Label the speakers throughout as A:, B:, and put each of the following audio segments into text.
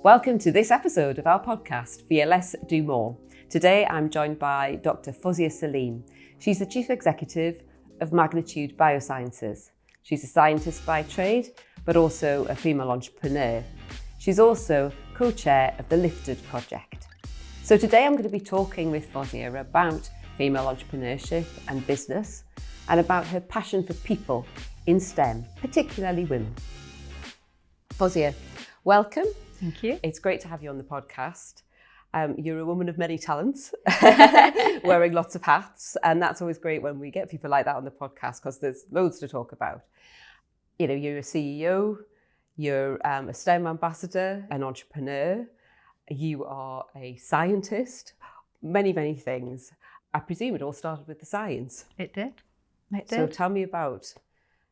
A: Welcome to this episode of our podcast, Fear Less, Do More. Today I'm joined by Dr Fozia Saleem. She's the Chief Executive of Magnitude Biosciences. She's a scientist by trade, but also a female entrepreneur. She's also co-chair of the Lifted project. So today I'm going to be talking with Fozia about female entrepreneurship and business, and about her passion for people in STEM, particularly women. Fozia, welcome.
B: Thank you.
A: It's great to have you on the podcast. You're a woman of many talents, wearing lots of hats, and that's always great when we get people like that on the podcast because there's loads to talk about. You know, you're a CEO, you're a STEM ambassador, an entrepreneur, you are a scientist, many, many things. I presume it all started with the science.
B: It did.
A: So tell me about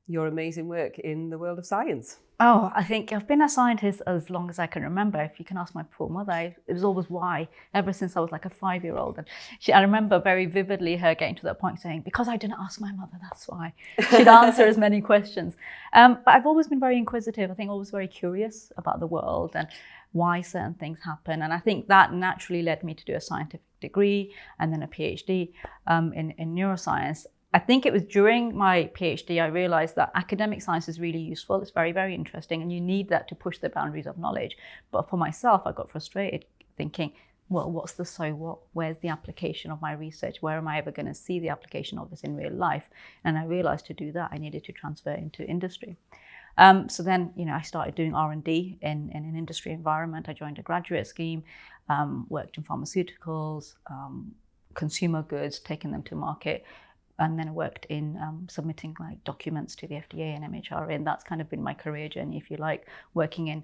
A: your amazing work in the world of science.
B: Oh, I think I've been a scientist as long as I can remember. If you can ask my poor mother, it was always why, ever since I was like a 5-year-old. And I remember very vividly her getting to that point saying, because I didn't ask my mother, that's why. She'd answer as many questions. But I've always been very inquisitive. I think always very curious about the world and why certain things happen. And I think that naturally led me to do a scientific degree and then a PhD in neuroscience. I think it was during my PhD I realized that academic science is really useful. It's very, very interesting, and you need that to push the boundaries of knowledge. But for myself, I got frustrated thinking, well, what's the so what? Where's the application of my research? Where am I ever going to see the application of this in real life? And I realized to do that, I needed to transfer into industry. So then, I started doing R&D in an industry environment. I joined a graduate scheme, worked in pharmaceuticals, consumer goods, taking them to market. And then I worked in submitting documents to the FDA and MHRA, and that's kind of been my career journey, if you like, working in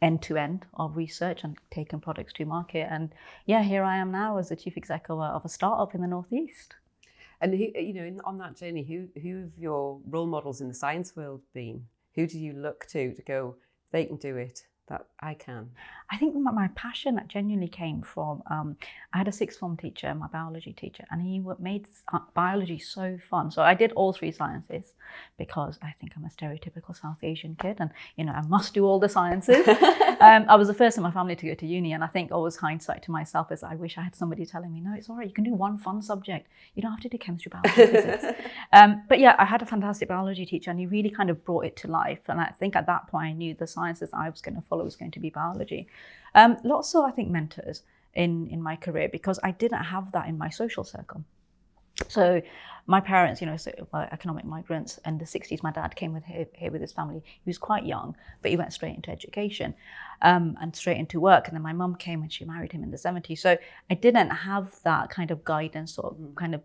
B: end-to-end of research and taking products to market. And yeah, here I am now as the chief executive of a startup in the Northeast.
A: And on that journey, who have your role models in the science world been? Who do you look to go, they can do it, that I can?
B: I think my passion genuinely came from, I had a sixth form teacher, my biology teacher, and he made biology so fun. So I did all three sciences because I think I'm a stereotypical South Asian kid and, I must do all the sciences. I was the first in my family to go to uni, and I think always hindsight to myself is I wish I had somebody telling me, no, it's all right, you can do one fun subject. You don't have to do chemistry, biology, physics. But yeah, I had a fantastic biology teacher and he really kind of brought it to life. And I think at that point I knew the sciences I was going to follow was going to be biology. Lots of, I think, mentors in my career because I didn't have that in my social circle. So my parents, economic migrants, in the 60s, my dad came here with his family. He was quite young, but he went straight into education and straight into work. And then my mum came and she married him in the 70s. So I didn't have that kind of guidance or kind of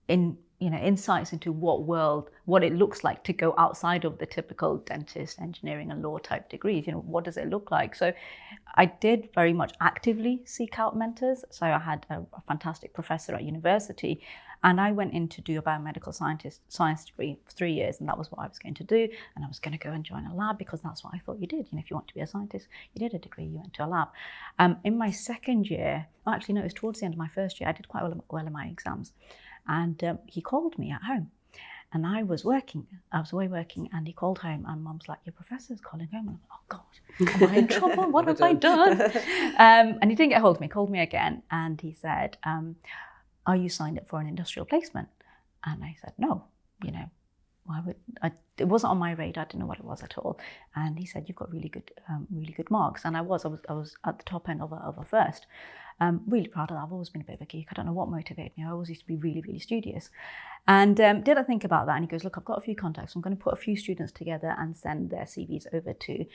B: insights into what it looks like to go outside of the typical dentist, engineering and law type degrees. What does it look like? So I did very much actively seek out mentors. So I had a fantastic professor at university, and I went in to do a biomedical science degree for 3 years, and that was what I was going to do. And I was going to go and join a lab because that's what I thought you did. If you want to be a scientist, you did a degree, you went to a lab. In my second year, it was towards the end of my first year, I did quite well in my exams. And he called me at home, and I was away working, and he called home, and Mum's like, your professor's calling home. And I'm like, oh God, am I in trouble? What have I done? And he didn't get hold of me, called me again, and he said, are you signed up for an industrial placement? And I said, no, why would it wasn't on my radar, I didn't know what it was at all. And he said, you've got really good marks. And I was at the top end of a first. Really proud of that. I've always been a bit of a geek. I don't know what motivated me. I always used to be really, really studious. And did I think about that? And he goes, look, I've got a few contacts. I'm going to put a few students together and send their CVs over to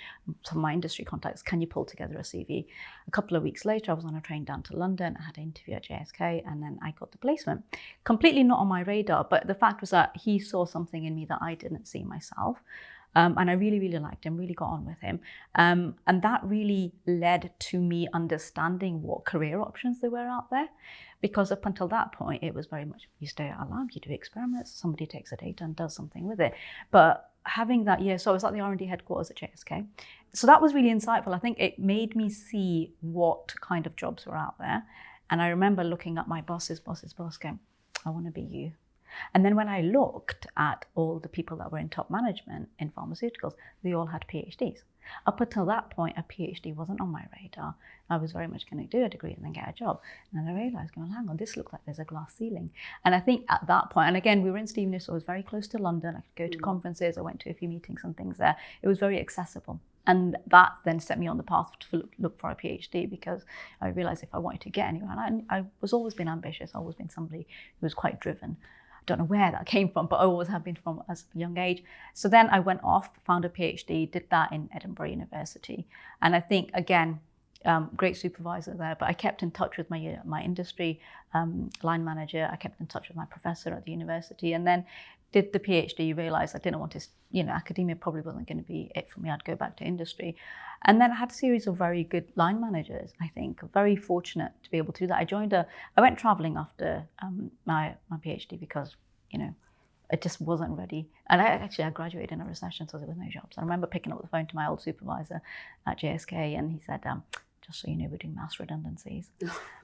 B: some of my industry contacts. Can you pull together a CV? A couple of weeks later, I was on a train down to London. I had an interview at JSK, and then I got the placement. Completely not on my radar, but the fact was that he saw something in me that I didn't see myself. And I really, really liked him, really got on with him. And that really led to me understanding what career options there were out there. Because up until that point, it was very much, you stay at a lab, you do experiments, somebody takes the data and does something with it. But having that year, so I was at the R&D headquarters at JSK. So that was really insightful. I think it made me see what kind of jobs were out there. And I remember looking at my boss's boss going, I want to be you. And then when I looked at all the people that were in top management in pharmaceuticals, they all had PhDs. Up until that point, a PhD wasn't on my radar. I was very much going to do a degree and then get a job. And then I realised, going, hang on, this looks like there's a glass ceiling. And I think at that point, and again, we were in Stevenage, so I was very close to London. I could go to conferences. I went to a few meetings and things there. It was very accessible. And that then set me on the path to look for a PhD, because I realised if I wanted to get anywhere, and I was always been ambitious, always been somebody who was quite driven. I don't know where that came from, but I always have been from as a young age. So then I went off, found a PhD, did that in Edinburgh University. And I think, again, great supervisor there, but I kept in touch with my industry line manager. I kept in touch with my professor at the university, and then did the PhD, realised I didn't want to, academia probably wasn't going to be it for me. I'd go back to industry. And then I had a series of very good line managers, I think. Very fortunate to be able to do that. I went travelling after my PhD because, it just wasn't ready. And I graduated in a recession, so there was no jobs. I remember picking up the phone to my old supervisor at JSK, and he said, just so you know, we're doing mass redundancies.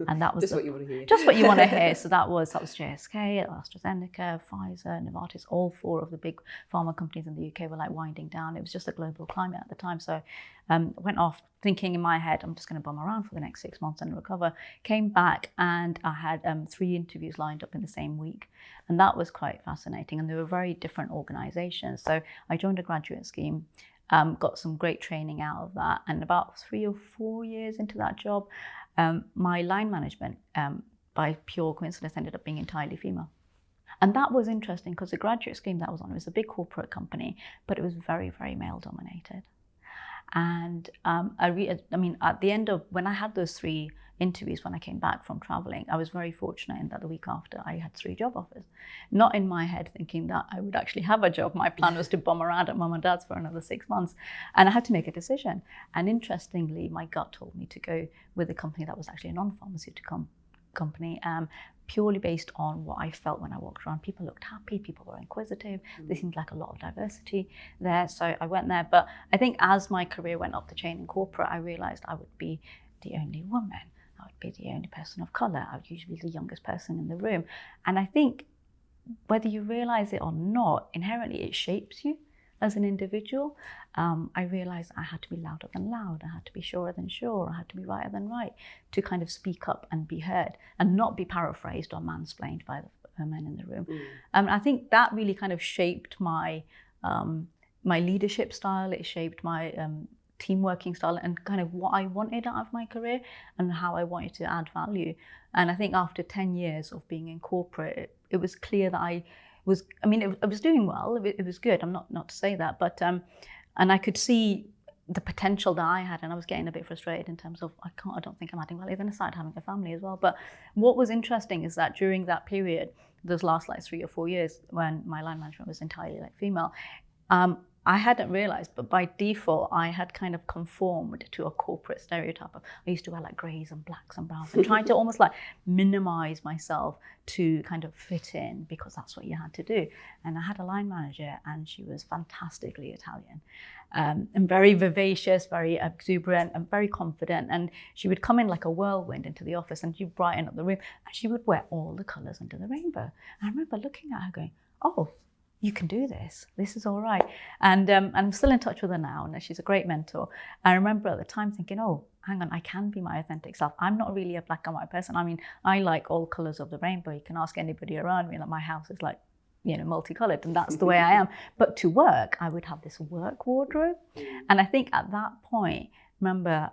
B: And that was
A: just what you want to hear.
B: Just what you want to hear. So that was JSK, AstraZeneca, Pfizer, Novartis, all 4 of the big pharma companies in the UK were like winding down. It was just a global climate at the time. So I went off thinking in my head, I'm just going to bum around for the next 6 months and recover. Came back and I had 3 interviews lined up in the same week. And that was quite fascinating. And they were very different organizations. So I joined a graduate scheme. Got some great training out of that, and about 3 or 4 years into that job, my line management, by pure coincidence, ended up being entirely female. And that was interesting because the graduate scheme that I was on, it was a big corporate company, but it was very, very male dominated. And at the end of, when I had those 3 interviews when I came back from traveling, I was very fortunate in that the week after I had 3 job offers. Not in my head thinking that I would actually have a job. My plan was to bum around at mum and dad's for another 6 months. And I had to make a decision. And interestingly, my gut told me to go with a company that was actually a non-pharmaceutical company, purely based on what I felt when I walked around. People looked happy, people were inquisitive, there seemed like a lot of diversity there, so I went there. But I think as my career went up the chain in corporate, I realised I would be the only woman, I would be the only person of colour, I would usually be the youngest person in the room. And I think whether you realise it or not, inherently it shapes you as an individual. I realised I had to be louder than loud, I had to be surer than sure, I had to be righter than right to kind of speak up and be heard and not be paraphrased or mansplained by the men in the room. I think that really kind of shaped my my leadership style, it shaped my team working style and kind of what I wanted out of my career and how I wanted to add value. And I think after 10 years of being in corporate, it was clear that I was doing well, it was good, I'm not to say that, but and I could see the potential that I had, and I was getting a bit frustrated in terms of I don't think I'm adding value. Then I started having a family as well. But what was interesting is that during that period, those last like 3 or 4 years when my line management was entirely like female, I hadn't realised, but by default, I had kind of conformed to a corporate stereotype. I used to wear like greys and blacks and browns and trying to almost like minimise myself to kind of fit in because that's what you had to do. And I had a line manager and she was fantastically Italian and very vivacious, very exuberant and very confident. And she would come in like a whirlwind into the office and she'd brighten up the room and she would wear all the colours under the rainbow. And I remember looking at her going, oh, you can do this. This is all right. And I'm still in touch with her now, and she's a great mentor. I remember at the time thinking, oh, hang on, I can be my authentic self. I'm not really a black and white person. I mean, I like all colours of the rainbow. You can ask anybody around me, like my house is like, multicolored, and that's the way I am. But to work, I would have this work wardrobe. And I think at that point, remember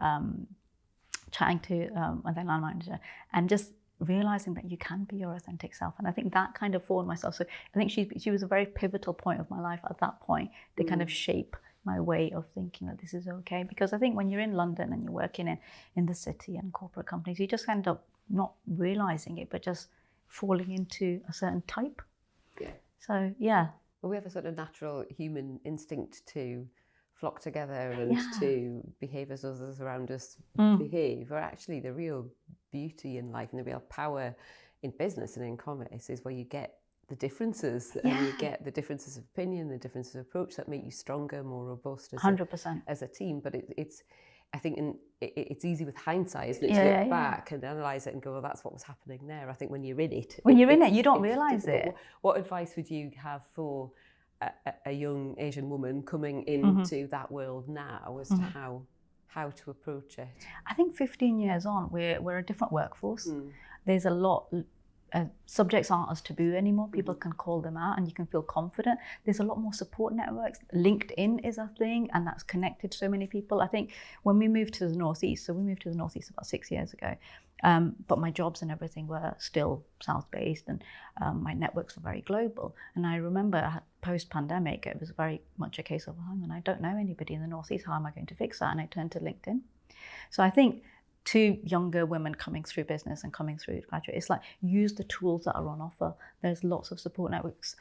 B: chatting to my then line manager and just realizing that you can be your authentic self. And I think that kind of formed myself. So I think she was a very pivotal point of my life at that point to kind of shape my way of thinking that this is okay. Because I think when you're in London and you're working in the city and corporate companies, you just end up not realizing it, but just falling into a certain type.
A: Yeah.
B: So, yeah.
A: Well, we have a sort of natural human instinct to flock together and to behave as others around us behave, or actually the real beauty in life and the real power in business and in commerce is where you get the differences and you get the differences of opinion, the differences of approach that make you stronger, more robust as
B: 100%
A: as a team. But it's I think it's easy with hindsight, isn't it, to look back and analyse it and go, well, that's what was happening there. I think when you're in it...
B: you don't realise it.
A: What advice would you have for a young Asian woman coming into that world now as to how to approach it?
B: I think 15 years on, we're a different workforce. There's a lot... subjects aren't as taboo anymore. People can call them out and you can feel confident. There's a lot more support networks. LinkedIn is a thing, and that's connected so many people. I think when we moved to the Northeast, so we moved to the Northeast about 6 years ago, but my jobs and everything were still South-based, and my networks were very global. And I remember post-pandemic, it was very much a case of, I don't know anybody in the Northeast, how am I going to fix that? And I turned to LinkedIn. So I think to younger women coming through business and coming through graduate, it's like, use the tools that are on offer. There's lots of support networks.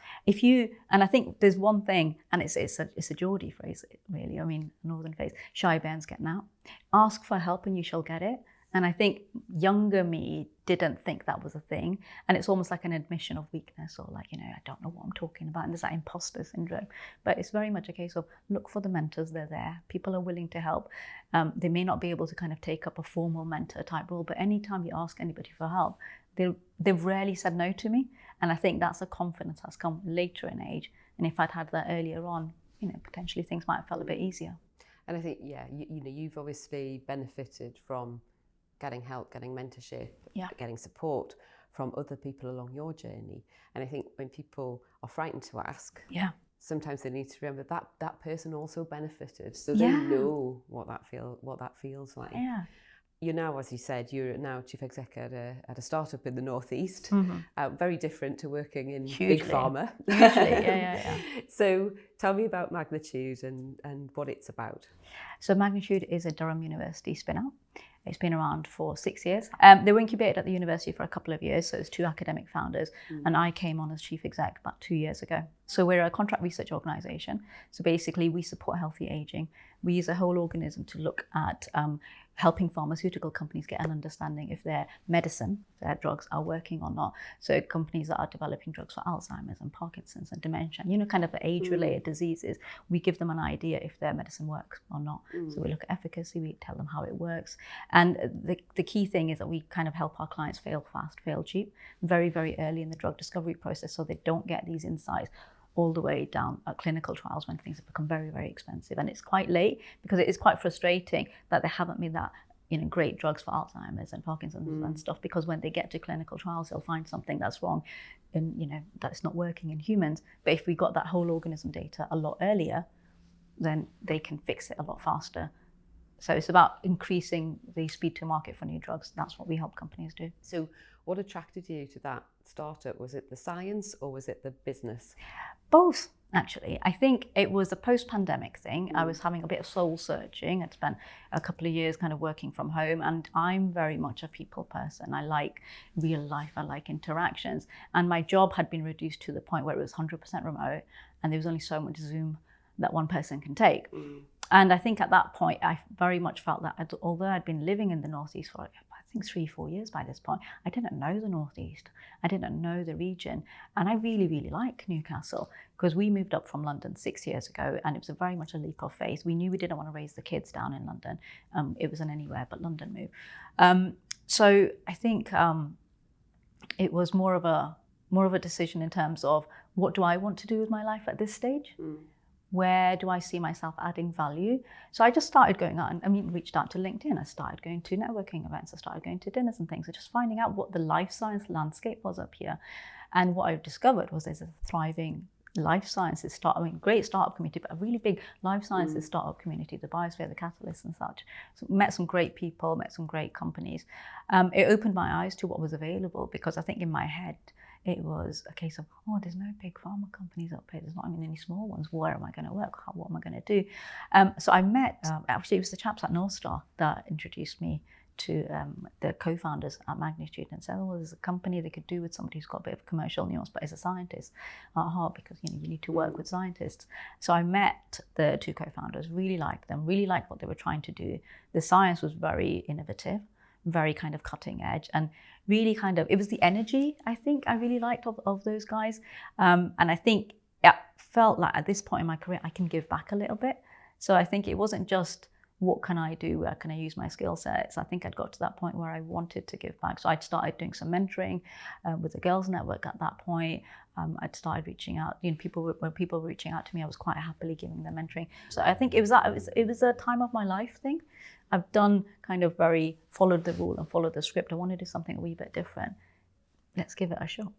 B: And I think there's one thing, and it's a Geordie phrase, really. I mean, northern phrase, shy bairns getting out. Ask for help and you shall get it. And I think younger me didn't think that was a thing. And it's almost like an admission of weakness, or like, I don't know what I'm talking about. And there's that imposter syndrome. But it's very much a case of look for the mentors, they're there. People are willing to help. They may not be able to kind of take up a formal mentor type role, but anytime you ask anybody for help, they've rarely said no to me. And I think that's a confidence that's come later in age. And if I'd had that earlier on, potentially things might have felt a bit easier.
A: And I think, you've obviously benefited from getting help, getting mentorship, getting support from other people along your journey. And I think when people are frightened to ask, sometimes they need to remember that person also benefited, so they know what that feels like. Yeah. You're now, as you said, you're now chief exec at a startup in the Northeast. Very different to working in big pharma.
B: Hugely,
A: So tell me about Magnitude and what it's about.
B: So Magnitude is a Durham University spin-out. It's been around for 6 years. They were incubated at the university for a couple of years, so it's 2 academic founders, and I came on as chief exec about 2 years ago. So we're a contract research organisation. So basically we support healthy ageing. We use a whole organism to look at helping pharmaceutical companies get an understanding if their medicine, their drugs are working or not. So companies that are developing drugs for Alzheimer's and Parkinson's and dementia, kind of the age-related diseases, we give them an idea if their medicine works or not. So we look at efficacy, we tell them how it works. And the key thing is that we kind of help our clients fail fast, fail cheap, very, very early in the drug discovery process, so they don't get these insights all the way down at clinical trials when things have become very, very expensive. And it's quite late, because it is quite frustrating that they haven't made that great drugs for Alzheimer's and Parkinson's and stuff, because when they get to clinical trials, they'll find something that's wrong and that's not working in humans. But if we got that whole organism data a lot earlier, then they can fix it a lot faster. So it's about increasing the speed to market for new drugs. That's what we help companies do.
A: So what attracted you to that startup? Was it the science or was it the business?
B: Both, actually. I think it was a post-pandemic thing. I was having a bit of soul searching. I'd spent a couple of years kind of working from home, and I'm very much a people person. I like real life, I like interactions. And my job had been reduced to the point where it was 100% remote, and there was only so much Zoom that one person can take. And I think at that point, I very much felt that although I'd been living in the Northeast for, I think, 3-4 years by this point, I didn't know the Northeast. I didn't know the region. And I really, really like Newcastle, because we moved up from London 6 years ago, and it was very much a leap of faith. We knew we didn't want to raise the kids down in London. It was an anywhere but London move. So I think it was more of a decision in terms of, what do I want to do with my life at this stage? Where do I see myself adding value? So I just started going out and reached out to LinkedIn. I started going to networking events. I started going to dinners and things. So just finding out what the life science landscape was up here. And what I discovered was there's a thriving life sciences great startup community, but a really big life sciences startup community, the Biosphere, the Catalyst and such. So met some great people, met some great companies. It opened my eyes to what was available, because I think in my head, it was a case of, there's no big pharma companies up here. There's not any small ones. Where am I going to work? What am I going to do? So I met, actually it was the chaps at North Star that introduced me to the co-founders at Magnitude, and said, there's a company they could do with somebody who's got a bit of commercial nuance, but is a scientist at heart, because you need to work with scientists. So I met the 2 co-founders, really liked them, really liked what they were trying to do. The science was very innovative, very kind of cutting edge, and really it was the energy, I think, I really liked of those guys. And I think it felt like at this point in my career, I can give back a little bit. So I think it wasn't just what can I do? Where can I use my skill sets? I think I'd got to that point where I wanted to give back. So I'd started doing some mentoring with the Girls Network at that point. I'd started reaching out. When people were reaching out to me, I was quite happily giving them mentoring. So I think it was a time of my life thing. I've done kind of followed the rule and followed the script. I want to do something a wee bit different. Let's give it a shot.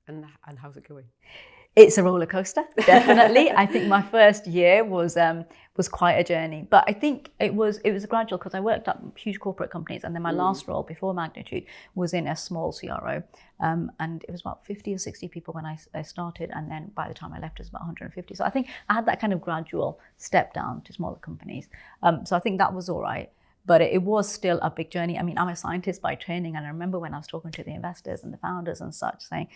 A: And how's it going?
B: It's a roller coaster, definitely. I think my first year was quite a journey, but I think it was gradual because I worked at huge corporate companies, and then my last role before Magnitude was in a small CRO, and it was about 50 or 60 people when I started, and then by the time I left, it was about 150. So I think I had that kind of gradual step down to smaller companies. So I think that was all right. But it was still a big journey. I mean, I'm a scientist by training, and I remember when I was talking to the investors and the founders and such saying,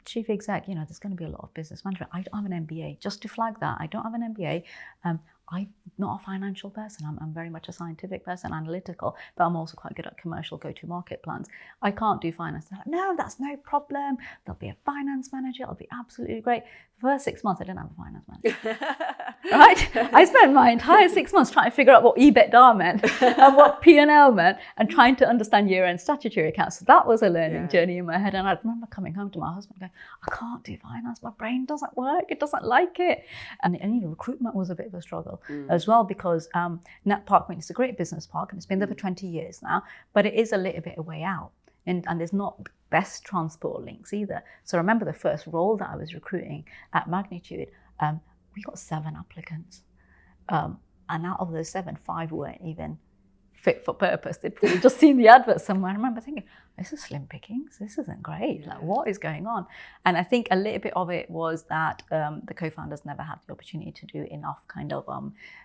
B: Chief exec, there's going to be a lot of business management. I don't have an MBA. Just to flag that, I don't have an MBA. I'm not a financial person. I'm very much a scientific person, analytical, but I'm also quite good at commercial go-to-market plans. I can't do finance. They're like, no, that's no problem. There'll be a finance manager. It'll be absolutely great. The first 6 months, I didn't have a finance manager. Right? I spent my entire 6 months trying to figure out what EBITDA meant and what P&L meant and trying to understand year-end statutory accounts. So that was a learning journey in my head. And I remember coming home to my husband going, I can't do finance. My brain doesn't work. It doesn't like it. And recruitment was a bit of a struggle as well, because Nat Park Point is a great business park and it's been there for 20 years now, but it is a little bit a way out. And there's not best transport links either. So I remember the first role that I was recruiting at Magnitude, we got 7 applicants. And out of those 7, 5 weren't even fit for purpose. They'd probably just seen the advert somewhere. I remember thinking, this is slim pickings. This isn't great. Like, what is going on? And I think a little bit of it was that the co-founders never had the opportunity to do enough kind of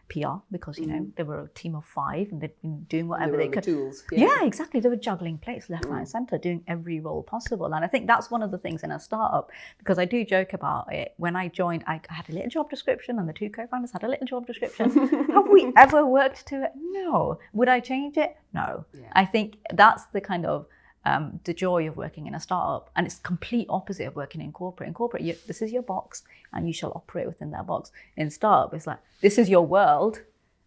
B: PR because, they were a team of 5 and they'd been doing whatever they could.
A: The tools.
B: Yeah, exactly. They were juggling plates left, right, and centre, doing every role possible. And I think that's one of the things in a startup, because I do joke about it. When I joined, I had a little job description and the 2 co-founders had a little job description. Have we ever worked to it? No. Would I change it? No. Yeah. I think that's the kind of the joy of working in a startup, and it's complete opposite of working in corporate. In corporate, this is your box, and you shall operate within that box. In startup, it's like, this is your world,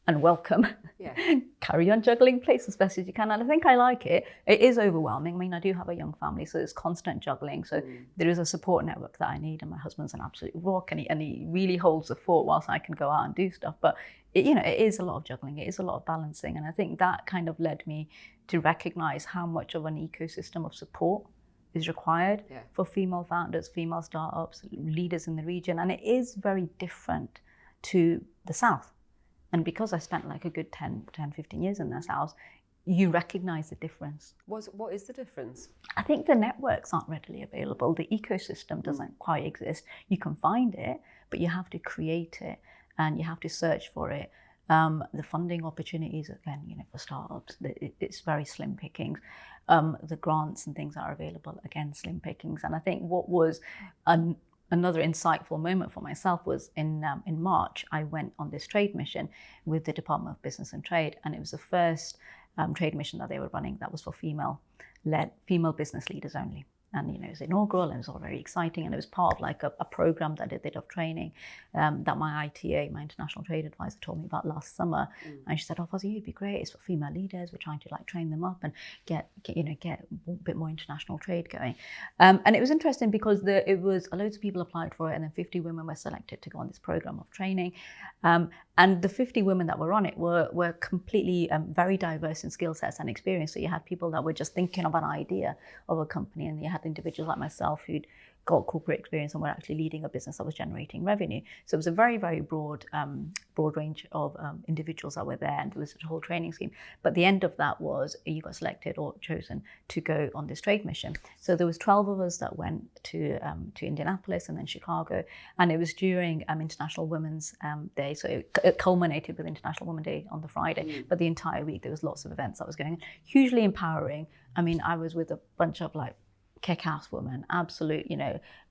B: and welcome. Yeah. Carry on juggling plates as best as you can, and I think I like it. It is overwhelming. I mean, I do have a young family, so it's constant juggling. So there is a support network that I need, and my husband's an absolute rock, and he really holds the fort whilst I can go out and do stuff. But it is a lot of juggling. It is a lot of balancing, and I think that kind of led me to recognize how much of an ecosystem of support is required for female founders, female startups, leaders in the region. And it is very different to the South. And because I spent like a good 10, 15 years in the South, you recognize the difference.
A: What is the difference?
B: I think the networks aren't readily available. The ecosystem doesn't quite exist. You can find it, but you have to create it and you have to search for it. The funding opportunities, again, for startups, it's very slim pickings. The grants and things that are available, again, slim pickings. And I think what was another insightful moment for myself was in March, I went on this trade mission with the Department of Business and Trade, and it was the first trade mission that they were running that was for female business leaders only. And it was inaugural and it was all very exciting, and it was part of like a program that I did of training that my ITA, my international trade advisor, told me about last summer. And she said, Fozia, it'd be great. It's for female leaders. We're trying to like train them up and get a bit more international trade going. And it was interesting because it was loads of people applied for it, and then 50 women were selected to go on this program of training. And the 50 women that were on it were completely very diverse in skill sets and experience. So you had people that were just thinking of an idea of a company, and you had individuals like myself who'd got corporate experience and were actually leading a business that was generating revenue. So it was a very, very broad range of individuals that were there, and there was a whole training scheme. But the end of that was you got selected or chosen to go on this trade mission. So there was 12 of us that went to Indianapolis and then Chicago, and it was during International Women's Day. So it culminated with International Women's Day on the Friday, but the entire week there was lots of events that was going on. Hugely empowering. I mean, I was with a bunch of like kick-ass women, absolute,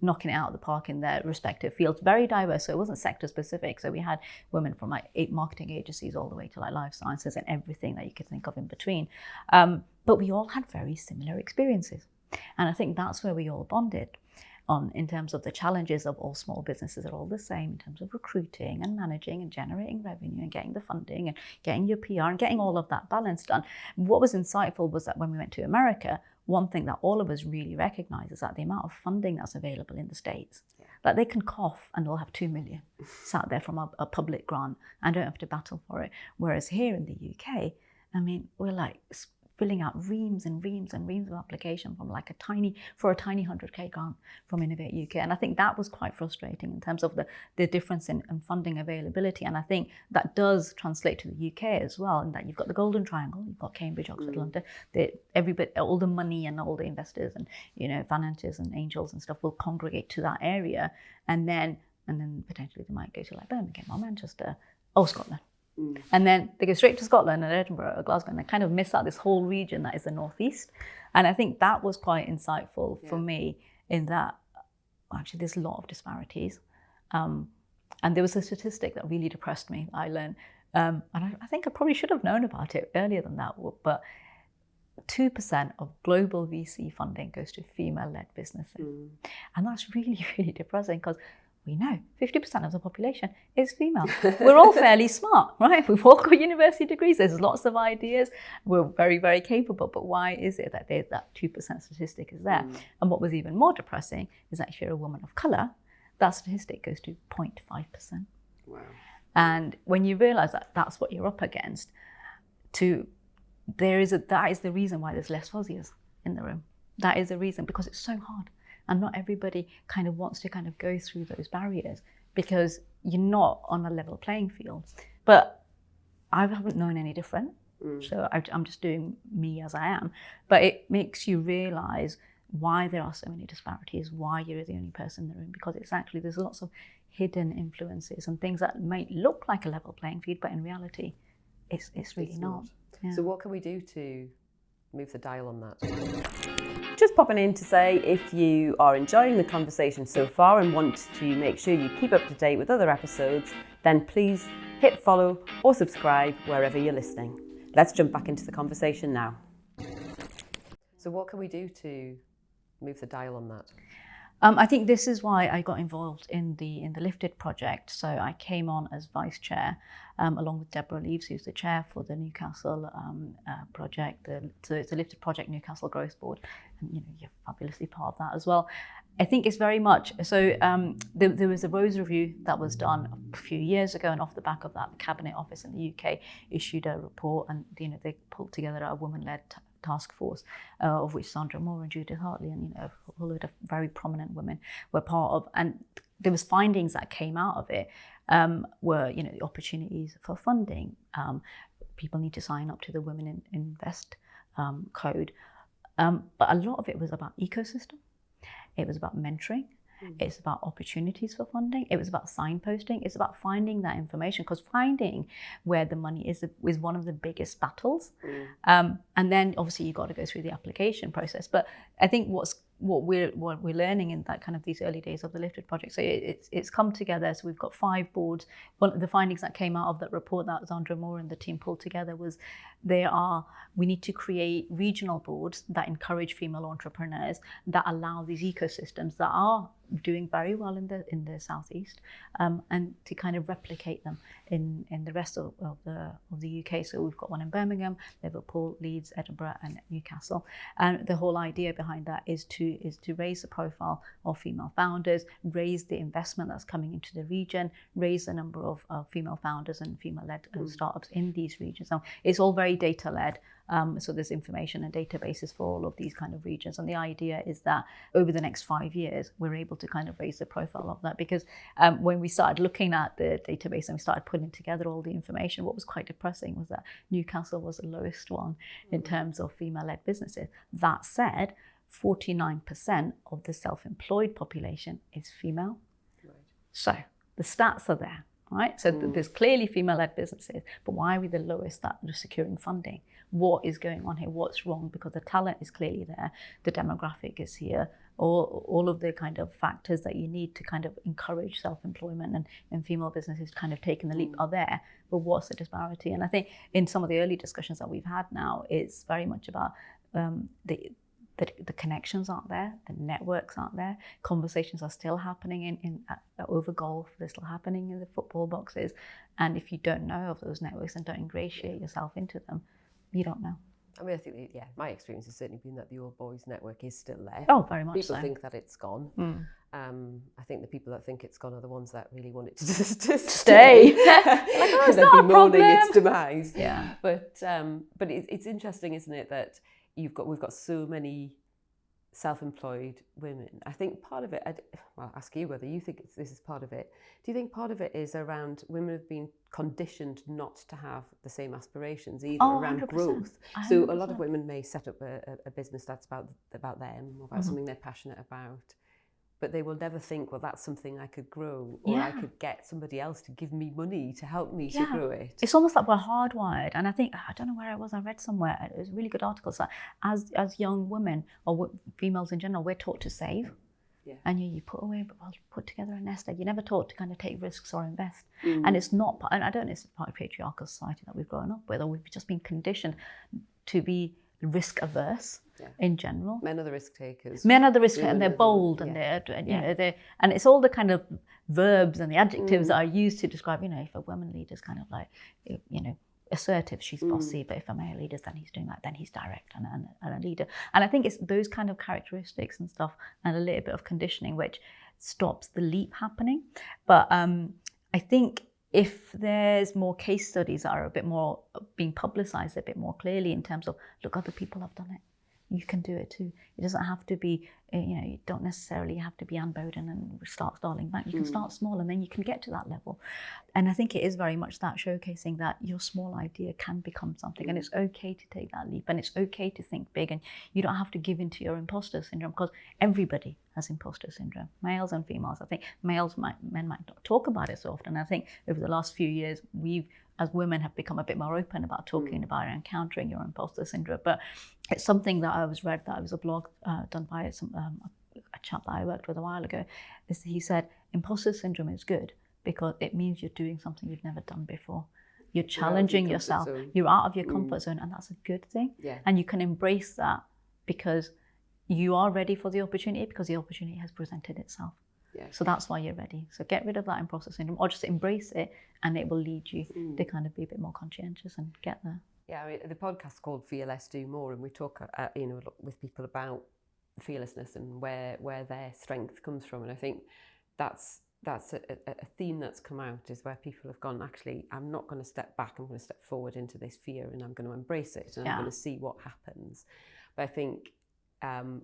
B: knocking it out of the park in their respective fields. Very diverse, so it wasn't sector specific. So we had women from like 8 marketing agencies all the way to like life sciences and everything that you could think of in between. But we all had very similar experiences. And I think that's where we all bonded. in terms of the challenges of all small businesses are all the same in terms of recruiting and managing and generating revenue and getting the funding and getting your PR and getting all of that balance done. What was insightful was that when we went to America, one thing that all of us really recognize is that the amount of funding that's available in the States, like they can cough and they'll have 2 million sat there from a public grant and don't have to battle for it. Whereas here in the UK, I mean, we're like filling out reams and reams and reams of application from like a tiny 100k grant from Innovate UK. And I think that was quite frustrating in terms of the difference in funding availability. And I think that does translate to the UK as well, in that you've got the Golden Triangle, you've got Cambridge, Oxford, London, all the money and all the investors and, you know, financiers and angels and stuff will congregate to that area. And then potentially they might go to like Birmingham or Manchester or Scotland. And then they go straight to Scotland and Edinburgh or Glasgow, and they kind of miss out this whole region that is the northeast. And I think that was quite insightful for me, in that actually there's a lot of disparities. And there was a statistic that really depressed me, I learned. And I think I probably should have known about it earlier than that, but 2% of global VC funding goes to female-led businesses. And that's really, really depressing, because we know 50% of the population is female. We're all fairly smart, right? We've all got university degrees. There's lots of ideas. We're very, very capable. But why is it that that 2% statistic is there? And what was even more depressing is that if you're a woman of colour, that statistic goes to 0.5%.
A: Wow.
B: And when you realise that that's what you're up against, that is the reason why there's less Fozias in the room. That is the reason, because it's so hard. And not everybody kind of wants to kind of go through those barriers, because you're not on a level playing field. But I haven't known any different. So I'm just doing me as I am. But it makes you realise why there are so many disparities, why you're the only person in the room, because it's actually, there's lots of hidden influences and things that might look like a level playing field, but in reality, it's really not. Yeah.
A: So what can we do to move the dial on that? Just popping in to say, if you are enjoying the conversation so far and want to make sure you keep up to date with other episodes, then please hit follow or subscribe wherever you're listening. Let's jump back into the conversation now. So what can we do to move the dial on that?
B: I think this is why I got involved in the Lifted project. So I came on as vice chair, along with Deborah Leaves, who's the chair for the Newcastle project. So it's the Lifted Project Newcastle Growth Board, and you know, you're fabulously part of that as well. I think it's very much so. There was a Rose review that was done a few years ago, and off the back of that, the Cabinet Office in the UK issued a report, and you know, they pulled together a woman-led task force, of which Sandra Moore and Judith Hartley and, you know, a whole load of very prominent women were part of. And there was findings that came out of it, were, you know, the opportunities for funding. People need to sign up to the Women in Invest code. But a lot of it was about ecosystem. It was about mentoring. It's about opportunities for funding. It was about signposting. It's about finding that information, because finding where the money is one of the biggest battles. And then obviously you've got to go through the application process. But I think what we're learning in that kind of these early days of the Lifted project. So it's come together. So we've got 5 boards. One of the findings that came out of that report that Sandra Moore and the team pulled together was we need to create regional boards that encourage female entrepreneurs, that allow these ecosystems that are doing very well in the southeast, and to kind of replicate them in the rest of the UK. So we've got one in Birmingham, Liverpool, Leeds, Edinburgh, and Newcastle. And the whole idea behind that is to raise the profile of female founders, raise the investment that's coming into the region, raise the number of female founders and female-led startups in these regions. Now, it's all very data-led. So there's information and databases for all of these kind of regions. And the idea is that over the next 5 years, we're able to kind of raise the profile of that. Because when we started looking at the database and we started putting together all the information, what was quite depressing was that Newcastle was the lowest one in terms of female-led businesses. That said, 49% of the self-employed population is female. Right. So the stats are there, right? So there's clearly female-led businesses, but why are we the lowest that are securing funding? What is going on here? What's wrong? Because the talent is clearly there, the demographic is here, all of the kind of factors that you need to kind of encourage self-employment and female businesses kind of taking the leap are there, but what's the disparity? And I think in some of the early discussions that we've had now, it's very much about the the connections aren't there, the networks aren't there, conversations are still happening over golf, they're still happening in the football boxes. And if you don't know of those networks and don't ingratiate yourself into them, you don't know.
A: I mean, I think, my experience has certainly been that the Old Boys network is still there.
B: Oh, very much
A: People
B: so.
A: think that it's gone. I think the people that think it's gone are the ones that really want it to
B: Stay.
A: Like, they'd be mourning its demise.
B: Yeah.
A: But it's interesting, isn't it, that we've got so many self-employed women. I think part of it, I'll ask you whether you think this is part of it. Do you think part of it is around women have been conditioned not to have the same aspirations, either around
B: 100%.
A: growth?
B: 100%.
A: So a lot of women may set up a business that's about them, or about something they're passionate about, but they will never think, well, that's something I could grow, or I could get somebody else to give me money to help me to grow it.
B: It's almost like we're hardwired. And I think, I don't know where it was, I read somewhere, it was a really good article, so as young women, or females in general, we're taught to save. Yeah. And you put away, put together a nest egg. You're never taught to kind of take risks or invest. And it's not, and I don't know, it's part of patriarchal society that we've grown up with, or we've just been conditioned to be risk averse in general.
A: Men are the risk takers.
B: Men are the risk takers, and they're bold, and they're and it's all the kind of verbs and the adjectives that are used to describe. If a woman leader's kind of like, assertive, she's bossy, but if a male leader, then he's doing that, then he's direct and a leader. And I think it's those kind of characteristics and stuff, and a little bit of conditioning, which stops the leap happening. But I think if there's more case studies that are a bit more being publicized a bit more clearly in terms of, look, other people have done it, you can do it too. It doesn't have to be, you don't necessarily have to be Anne Boden and start Starling Bank. You can start small, and then you can get to that level. And I think it is very much that, showcasing that your small idea can become something, and it's okay to take that leap, and it's okay to think big, and you don't have to give into your imposter syndrome, because everybody has imposter syndrome, males and females. I think men might not talk about it so often. I think over the last few years, as women have become a bit more open about talking about it and encountering your imposter syndrome. But it's something that I was a blog done by a chap that I worked with a while ago. He said, imposter syndrome is good because it means you're doing something you've never done before. You're challenging yourself. You're out of your comfort zone, and that's a good thing. Yeah. And you can embrace that because you are ready for the opportunity, because the opportunity has presented itself. Yeah. So that's why you're ready. So get rid of that imposter syndrome, or just embrace it, and it will lead you to kind of be a bit more conscientious and get there. Yeah, I mean, the podcast's called Fear Less, Do More, and we talk, with people about fearlessness and where their strength comes from. And I think that's a theme that's come out, is where people have gone, actually, I'm not going to step back, I'm going to step forward into this fear, and I'm going to embrace it, and I'm going to see what happens. But I think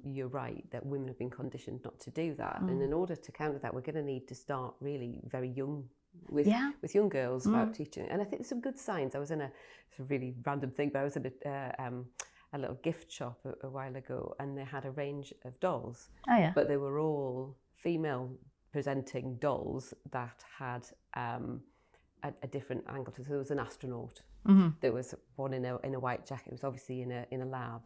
B: you're right that women have been conditioned not to do that, and in order to counter that, we're going to need to start really very young with young girls about teaching. And I think there's some good signs. I was in it's a really random thing, but I was in a little gift shop a while ago, and they had a range of dolls, but they were all female presenting dolls that had a different angle to. So there was an astronaut. There was one in a white jacket. It was obviously in a lab.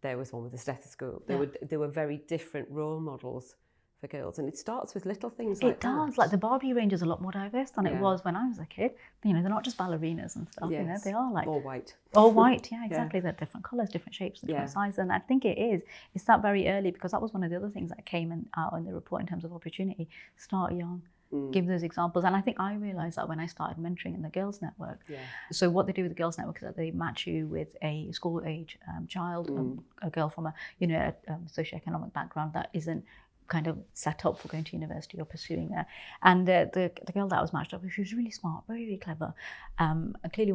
B: There was one with a stethoscope. There were very different role models for girls, and it starts with little things like that. It does. Like the Barbie range is a lot more diverse than it was when I was a kid. They're not just ballerinas and stuff. Yes. They are like all white. All white. Yeah, exactly. They're different colours, different shapes, different sizes. And I think it's that very early, because that was one of the other things that came out in the report in terms of opportunity. Start young. Give those examples. And I think I realised that when I started mentoring in the Girls Network. So what they do with the Girls Network is that they match you with a school age child, a girl from a socioeconomic background that isn't kind of set up for going to university or pursuing there. And the girl that I was matched up with, she was really smart, very, very clever. And clearly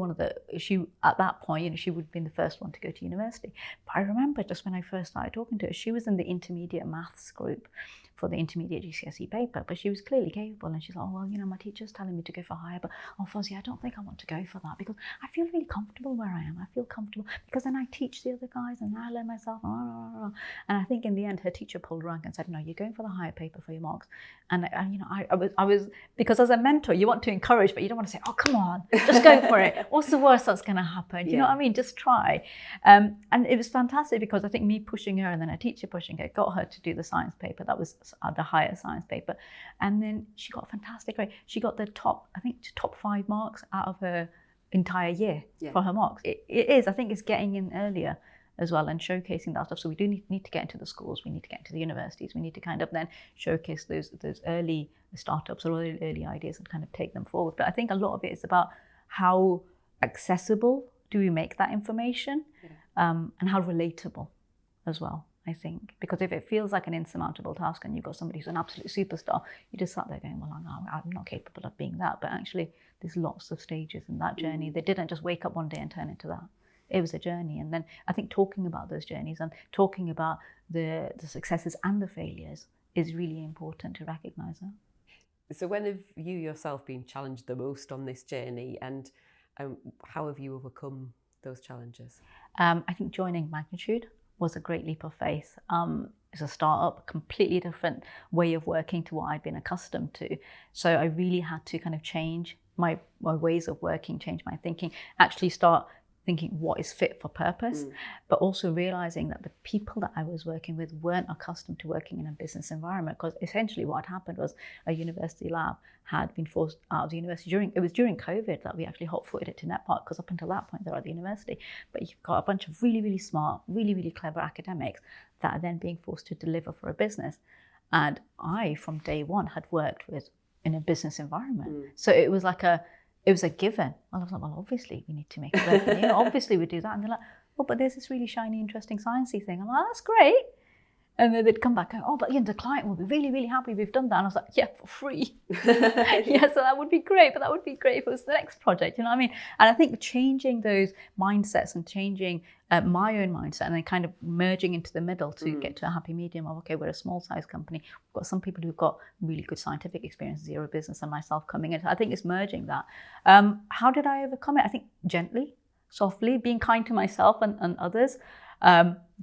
B: she at that point, she would have been the first one to go to university. But I remember just when I first started talking to her, she was in the intermediate maths group for the intermediate GCSE paper, but she was clearly capable, and she's like, my teacher's telling me to go for higher, but Fozia, I don't think I want to go for that, because I feel really comfortable where I am. I feel comfortable because then I teach the other guys and I learn myself. And I think in the end, her teacher pulled rank and said, no, you're going for the higher paper for your marks. And I was, because as a mentor, you want to encourage, but you don't want to say, oh, come on, just go for it. What's the worst that's going to happen? You know what I mean? Just try. And it was fantastic, because I think me pushing her and then a teacher pushing her got her to do the science paper. That was the higher science paper. And then she got a fantastic grade. She got the top 5 marks out of her entire year for her marks. It is, I think it's getting in earlier. as well, and showcasing that stuff. So we do need to get into the schools, we need to get into the universities, we need to kind of then showcase those early startups or early ideas and kind of take them forward. But I think a lot of it is about how accessible do we make that information, and how relatable as well, I think. Because if it feels like an insurmountable task and you've got somebody who's an absolute superstar, you just sat there going, well, I'm not capable of being that. But actually, there's lots of stages in that journey. They didn't just wake up one day and turn into that. It was a journey. And then I think talking about those journeys and talking about the successes and the failures is really important to recognise that.
A: So when have you yourself been challenged the most on this journey, and how have you overcome those challenges?
B: I think joining Magnitude was a great leap of faith. It's a startup, a completely different way of working to what I'd been accustomed to. So I really had to kind of change my ways of working, change my thinking, actually start thinking what is fit for purpose, but also realizing that the people that I was working with weren't accustomed to working in a business environment, because essentially what had happened was a university lab had been forced out of the university during COVID that we actually hot-footed it to NetPark, because up until that point they're at the university. But you've got a bunch of really, really smart, really, really clever academics that are then being forced to deliver for a business. And I, from day one, had worked in a business environment. So it was like it was a given. And I was like, well, obviously we need to make revenue. Obviously we do that. And they're like, oh, but there's this really shiny, interesting, sciencey thing. I'm like, that's great. And then they'd come back and go, oh, but the client will be really, really happy we've done that. And I was like, yeah, for free. Yeah, so that would be great. But that would be great if it was the next project. You know what I mean? And I think changing those mindsets and changing my own mindset and then kind of merging into the middle to get to a happy medium of, okay, we're a small size company. We've got some people who've got really good scientific experience, zero business, and myself coming in. I think it's merging that. How did I overcome it? I think gently, softly, being kind to myself and others.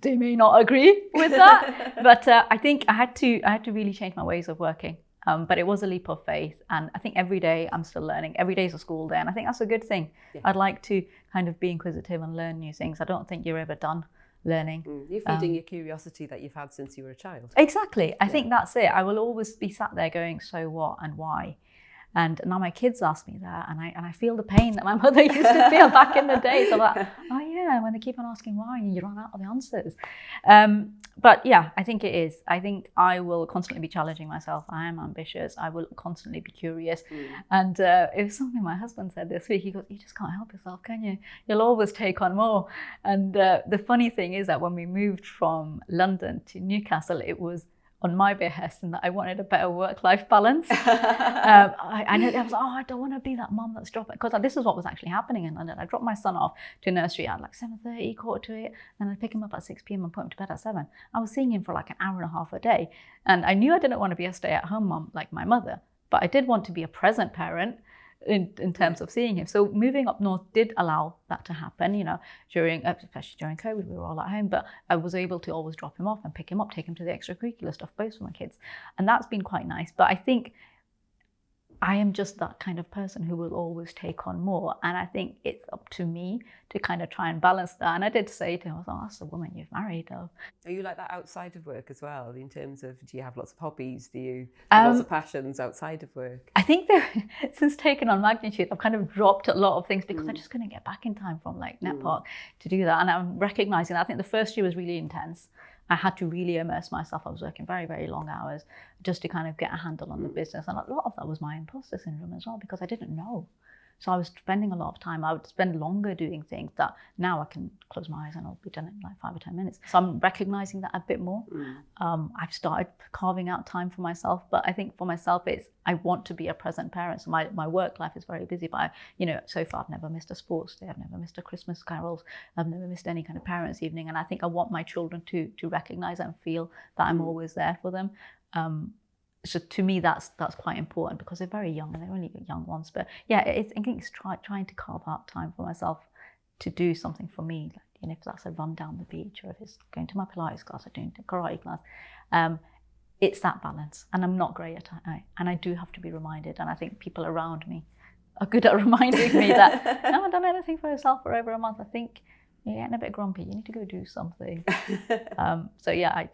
B: They may not agree with that, but I think I had to really change my ways of working. But it was a leap of faith, and I think every day I'm still learning. Every day is a school day, and I think that's a good thing. Yeah. I'd like to kind of be inquisitive and learn new things. I don't think you're ever done learning.
A: You're feeding your curiosity that you've had since you were a child.
B: Exactly. I think that's it. I will always be sat there going, so what and why? And now my kids ask me that, and I feel the pain that my mother used to feel back in the day. So I'm like, oh yeah, when they keep on asking why, you run out of the answers. But yeah, I think it is. I think I will constantly be challenging myself. I am ambitious. I will constantly be curious. And it was something my husband said this week. He goes, you just can't help yourself, can you? You'll always take on more. And the funny thing is that when we moved from London to Newcastle, it was on my behest, and that I wanted a better work-life balance. I was like, oh, I don't want to be that mum that's dropping, because this is what was actually happening in London. I dropped my son off to nursery at like 7:30, 7:45, and I'd pick him up at 6 p.m. and put him to bed at 7. I was seeing him for like an hour and a half a day. And I knew I didn't want to be a stay-at-home mum like my mother, but I did want to be a present parent in terms of seeing him. So moving up north did allow that to happen, especially during COVID, we were all at home, but I was able to always drop him off and pick him up, take him to the extracurricular stuff, both for my kids. And that's been quite nice. But I think I am just that kind of person who will always take on more. And I think it's up to me to kind of try and balance that. And I did say to him, I was like, oh, that's the woman you've married, though.
A: Are you like that outside of work as well, in terms of, do you have lots of hobbies? Do you have lots of passions outside of work?
B: I think that since taking on Magnitude, I've kind of dropped a lot of things because I just couldn't get back in time from like NetPark to do that. And I'm recognizing that. I think the first year was really intense. I had to really immerse myself. I was working very, very long hours just to kind of get a handle on the business. And a lot of that was my imposter syndrome as well, because I didn't know. So I was spending a lot of time. I would spend longer doing things that now I can close my eyes and I'll be done in like 5 or 10 minutes. So I'm recognizing that a bit more. I've started carving out time for myself, but I think for myself, I want to be a present parent. So my work life is very busy, but so far I've never missed a sports day. I've never missed a Christmas carols. I've never missed any kind of parents' evening. And I think I want my children to recognize and feel that I'm always there for them. So to me, that's quite important, because they're very young and they're only young ones. But yeah, I think it's trying to carve out time for myself to do something for me. Like, if that's a run down the beach, or if it's going to my Pilates class or doing a karate class, it's that balance. And I'm not great at it, and I do have to be reminded. And I think people around me are good at reminding me that no, I've done anything for yourself for over a month. I think you're getting a bit grumpy. You need to go do something. So yeah, I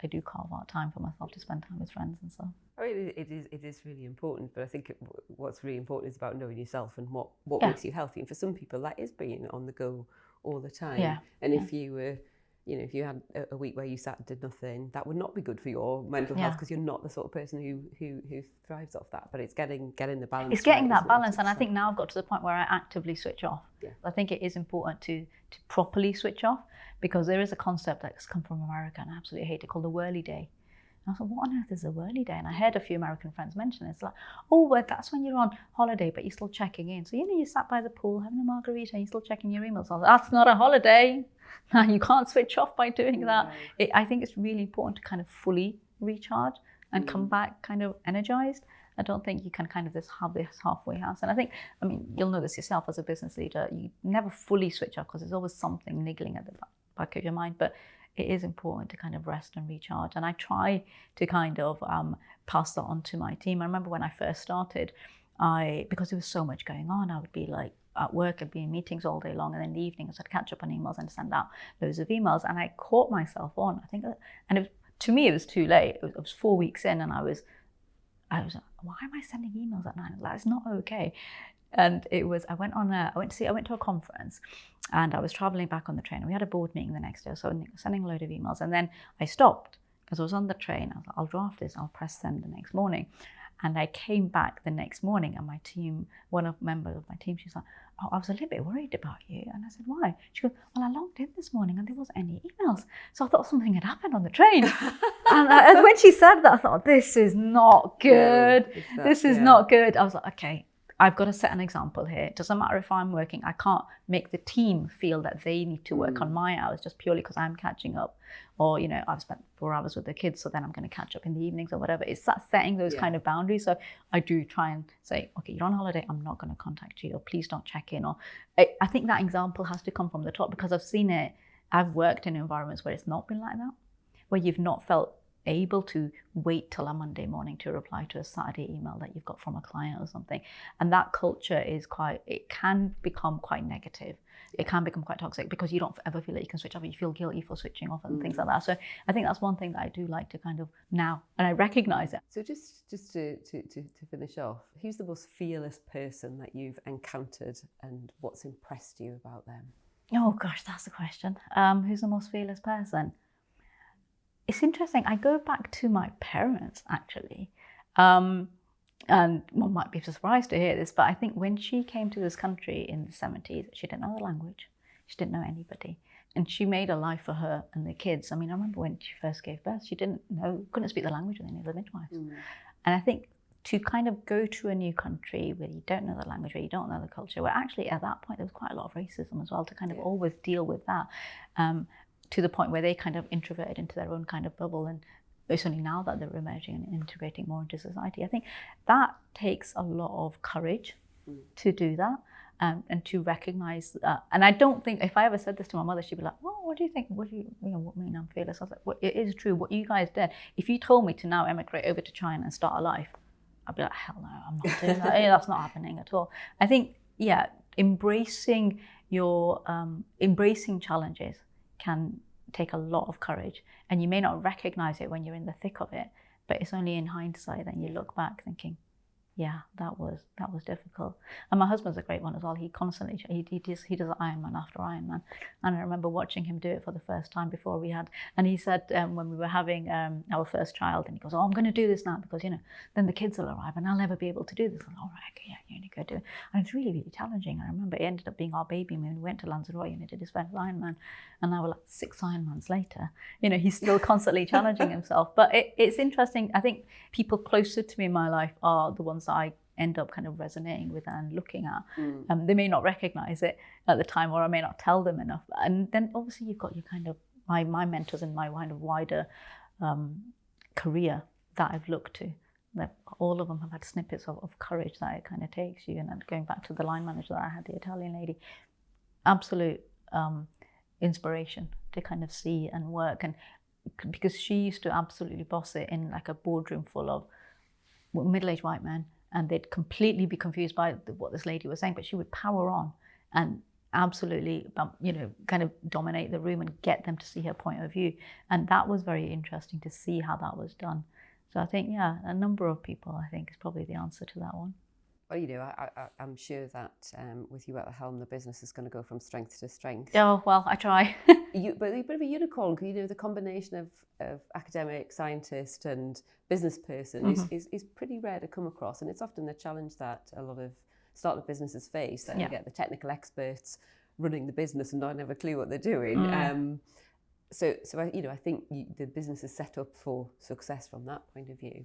B: do carve out time for myself to spend time with friends and stuff.
A: I mean, it is really important, but I think what's really important is about knowing yourself and what makes you healthy. And for some people, that is being on the go all the time.
B: Yeah.
A: And if you were, if you had a week where you sat and did nothing, that would not be good for your mental health, because you're not the sort of person who thrives off that. But it's getting the balance.
B: It's getting
A: right,
B: that balance, and I think now I've got to the point where I actively switch off.
A: Yeah.
B: I think it is important to properly switch off, because there is a concept that's come from America, and I absolutely hate it, called the whirly day. And I thought, what on earth is a whirly day? And I heard a few American friends mention it. It's like, oh, well, that's when you're on holiday, but you're still checking in. So, you sat by the pool having a margarita and you're still checking your emails. I was like, that's not a holiday. You can't switch off by doing that. I think it's really important to kind of fully recharge and come back kind of energized. I don't think you can kind of have this halfway house. And I think, you'll know this yourself as a business leader, you never fully switch off because there's always something niggling at the back of your mind. But it is important to kind of rest and recharge. And I try to kind of pass that on to my team. I remember when I first started, because there was so much going on, I would be like at work, I'd be in meetings all day long, and then in the evenings I'd catch up on emails and send out loads of emails. And I caught myself on, to me it was too late. It was 4 weeks in, and I was like, why am I sending emails at 9? That's not okay. And I went to a conference, and I was traveling back on the train, and we had a board meeting the next day. So I was sending a load of emails, and then I stopped because I was on the train. I was like, I'll draft this, I'll press send the next morning. And I came back the next morning, and my team, one of members of my team, she's like, oh, I was a little bit worried about you. And I said, why? She goes, well, I logged in this morning and there wasn't any emails. So I thought something had happened on the train. and when she said that, I thought, this is not good. This is not good. I was like, okay, I've got to set an example here. It doesn't matter if I'm working. I can't make the team feel that they need to work on my hours just purely because I'm catching up. Or, I've spent 4 hours with the kids, so then I'm going to catch up in the evenings or whatever. It's that setting those kind of boundaries. So I do try and say, okay, you're on holiday, I'm not going to contact you, or please don't check in. Or I think that example has to come from the top, because I've seen it. I've worked in environments where it's not been like that, where you've not felt able to wait till a Monday morning to reply to a Saturday email that you've got from a client or something. And that culture it can become quite negative. It can become quite toxic, because you don't ever feel that you can switch off. You feel guilty for switching off and things like that. So I think that's one thing that I do like to kind of now, and I recognize it.
A: So just to finish off, who's the most fearless person that you've encountered, and what's impressed you about them?
B: Oh gosh, that's the question. Who's the most fearless person? It's interesting. I go back to my parents, actually. And one might be surprised to hear this, but I think when she came to this country in the 70s, she didn't know the language. She didn't know anybody. And she made a life for her and the kids. I remember when she first gave birth, she couldn't speak the language with any of the midwives. And I think to kind of go to a new country where you don't know the language, where you don't know the culture, where actually at that point there was quite a lot of racism as well, to kind of always deal with that. To the point where they kind of introverted into their own kind of bubble, and it's only now that they're emerging and integrating more into society. I think that takes a lot of courage to do that, and to recognize that. And I don't think, if I ever said this to my mother, she'd be like, "Oh, what do you think? What mean I'm fearless?" I was like, "Well, it is true. What you guys did. If you told me to now emigrate over to China and start a life, I'd be like, hell no, I'm not doing that. That's not happening at all." I think, embracing challenges can take a lot of courage, and you may not recognize it when you're in the thick of it, but it's only in hindsight that you look back thinking, yeah, that was difficult. And my husband's a great one as well. He constantly he does Ironman after Ironman, and I remember watching him do it for the first time before we had. And he said when we were having our first child, and he goes, "Oh, I'm going to do this now because then the kids will arrive and I'll never be able to do this." I'm like, "All right, okay, yeah, you need to go do it." And it's really, really challenging. I remember it ended up being our baby when we went to Lanzarote and he did his first Ironman, and now we're like 6 Ironmans later. He's still constantly challenging himself. But it's interesting. I think people closer to me in my life are the ones that I end up kind of resonating with and looking at. They may not recognize it at the time, or I may not tell them enough. And then obviously you've got your kind of my mentors in my kind of wider career that I've looked to. That all of them have had snippets of courage that it kind of takes you. And then going back to the line manager that I had, the Italian lady, absolute inspiration to kind of see and work. And because she used to absolutely boss it in like a boardroom full of middle-aged white men, and they'd completely be confused by what this lady was saying, but she would power on and absolutely, kind of dominate the room and get them to see her point of view. And that was very interesting to see how that was done. So I think, a number of people, I think, is probably the answer to that one.
A: Well, I'm sure that with you at the helm, the business is going to go from strength to strength.
B: Oh, well, I try.
A: But you're a bit of a unicorn, because the combination of academic, scientist and business person is pretty rare to come across. And it's often the challenge that a lot of startup businesses face, that you get the technical experts running the business and not have a clue what they're doing. So I think the business is set up for success from that point of view.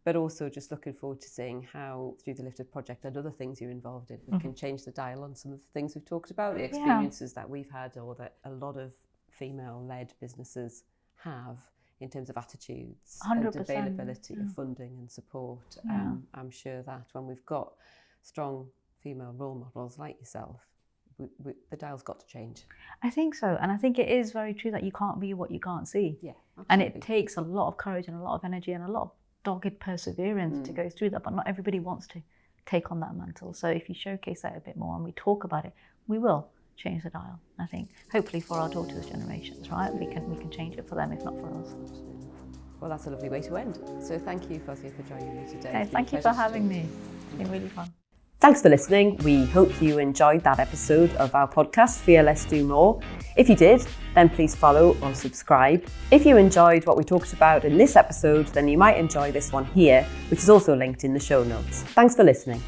A: But also just looking forward to seeing how, through the Lifted project and other things you're involved in, we can change the dial on some of the things we've talked about, the experiences that we've had, or that a lot of female-led businesses have in terms of attitudes
B: 100%.
A: and availability of funding and support. I'm sure that when we've got strong female role models like yourself, the dial's got to change.
B: I think so. And I think it is very true that you can't be what you can't see.
A: Yeah, absolutely.
B: And it takes a lot of courage and a lot of energy and a lot of dogged perseverance to go through that, but not everybody wants to take on that mantle. So if you showcase that a bit more and we talk about it, we will change the dial. I think hopefully for our daughters' generations, right? We can change it for them, if not for us.
A: Absolutely. Well, that's a lovely way to end. So thank you, Fozia, for joining me today.
B: Okay, thank you for having me. It's been really fun.
A: Thanks for listening. We hope you enjoyed that episode of our podcast, Fear Less, Do More. If you did, then please follow or subscribe. If you enjoyed what we talked about in this episode, then you might enjoy this one here, which is also linked in the show notes. Thanks for listening.